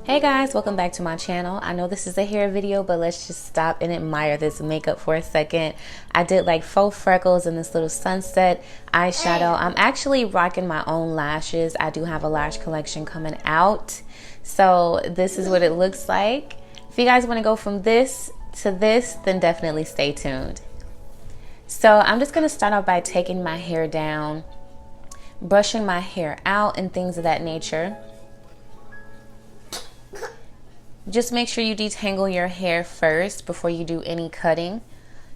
Hey guys, welcome back to my channel. I know this is a hair video, but let's just stop and admire this makeup for a second. I did like faux freckles and this little sunset eyeshadow. I'm actually rocking my own lashes. I do have a lash collection coming out. So this is what it looks like. If you guys want to go from this to this, then definitely stay tuned. So I'm just going to start off by taking my hair down, brushing my hair out and things of that nature. Just make sure you detangle your hair first before you do any cutting.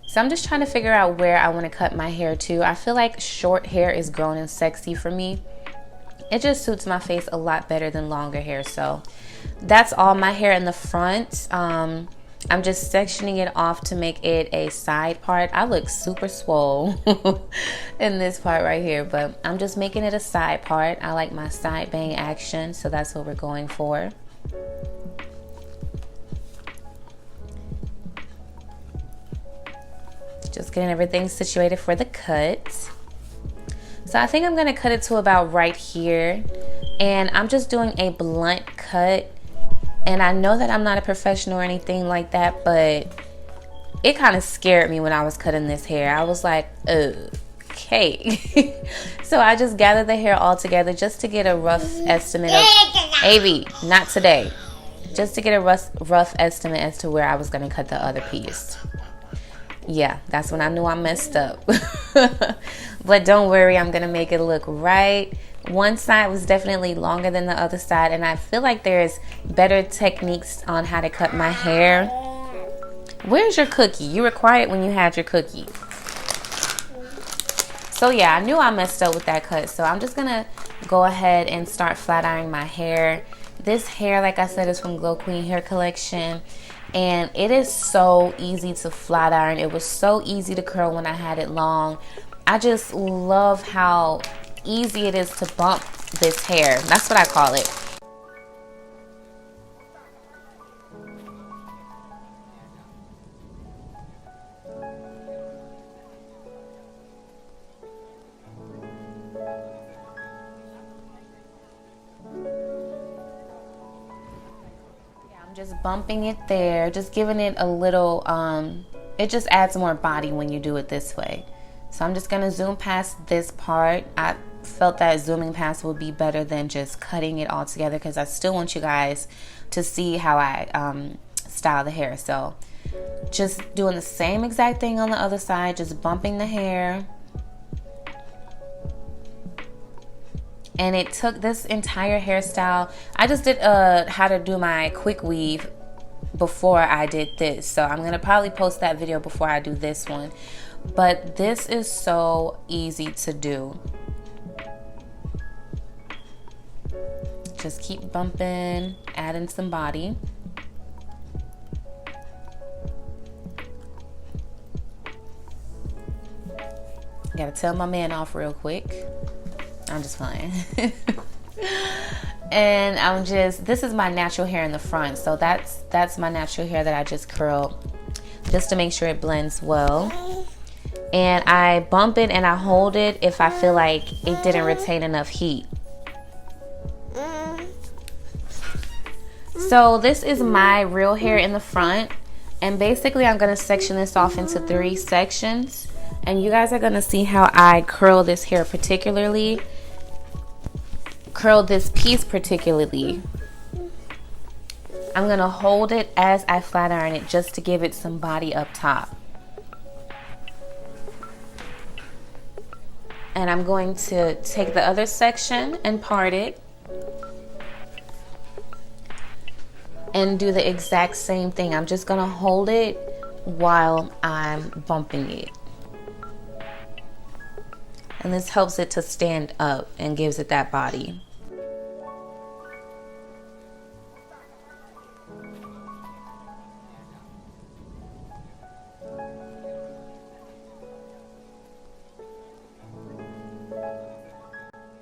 So I'm just trying to figure out where I want to cut my hair to. I feel like short hair is grown and sexy for me. It just suits my face a lot better than longer hair. So that's all my hair in the front. I'm just sectioning it off to make it a side part. I look super swole in this part right here, but I'm just making it a side part. I like my side bang action, so that's what we're going for. Just getting everything situated for the cut. So I think I'm gonna cut it to about right here. And I'm just doing a blunt cut. And I know that I'm not a professional or anything like that, but it kind of scared me when I was cutting this hair. I was like, okay. So I just gathered the hair all together just to get a rough estimate of, Avy, not today. Just to get a rough estimate as to where I was gonna cut the other piece. Yeah, that's when I knew I messed up. But don't worry, I'm gonna make it look right. One side was definitely longer than the other side, and I feel like there's better techniques on how to cut my hair. Where's your cookie? You were quiet when you had your cookie. So yeah, I knew I messed up with that cut, so I'm just gonna go ahead and start flat ironing my hair. This hair, like I said, is from Glow Queen Hair Collection. And it is so easy to flat iron. It was so easy to curl when I had it long. I just love how easy it is to bump this hair. That's what I call it. Just bumping it there, just giving it a little, it just adds more body when you do it this way. So I'm just gonna zoom past this part. I felt that zooming past would be better than just cutting it all together because I still want you guys to see how I style the hair. So just doing the same exact thing on the other side, just bumping the hair. And it took this entire hairstyle. I just did how to do my quick weave before I did this. So I'm gonna probably post that video before I do this one. But this is so easy to do. Just keep bumping, adding some body. Gotta tell my man off real quick. I'm just playing. And I'm just, this is my natural hair in the front. So that's my natural hair that I just curled just to make sure it blends well. And I bump it and I hold it if I feel like it didn't retain enough heat. So this is my real hair in the front. And basically I'm gonna section this off into 3 sections. And you guys are gonna see how I curl this hair particularly. Curl this piece particularly. I'm gonna hold it as I flat iron it just to give it some body up top. And I'm going to take the other section and part it. And do the exact same thing. I'm just gonna hold it while I'm bumping it. And this helps it to stand up and gives it that body.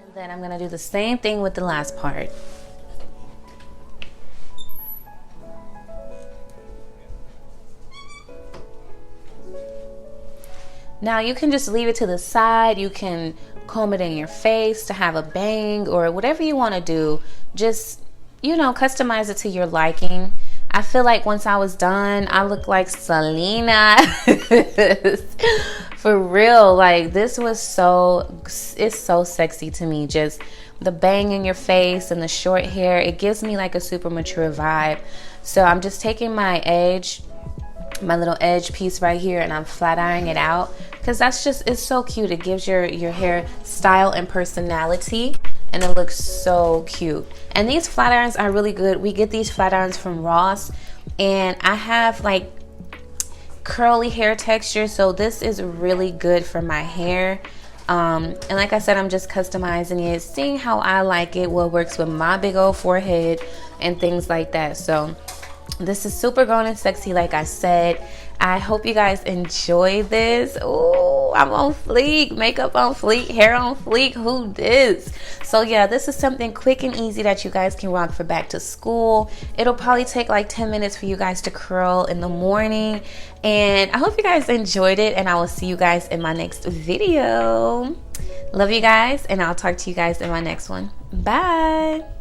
And then I'm gonna do the same thing with the last part. Now you can just leave it to the side. You can comb it in your face to have a bang or whatever you want to do. Just you know, customize it to your liking. I feel like once I was done, I looked like Selena. For real, like this was it's so sexy to me. Just the bang in your face and the short hair, it gives me like a super mature vibe. So I'm just taking my little edge piece right here, and I'm flat ironing it out because it's so cute. It gives your hair style and personality, and it looks so cute. And these flat irons are really good. We get these flat irons from Ross, and I have like curly hair texture, so this is really good for my hair. And like I said, I'm just customizing it, seeing how I like it, what works with my big old forehead and things like that. So this is super grown and sexy, like I said. I hope you guys enjoy this. Ooh, I'm on fleek. Makeup on fleek, hair on fleek. Who this? So yeah, this is something quick and easy that you guys can rock for back to school. It'll probably take like 10 minutes for you guys to curl in the morning. And I hope you guys enjoyed it, and I will see you guys in my next video. Love you guys, and I'll talk to you guys in my next one. Bye.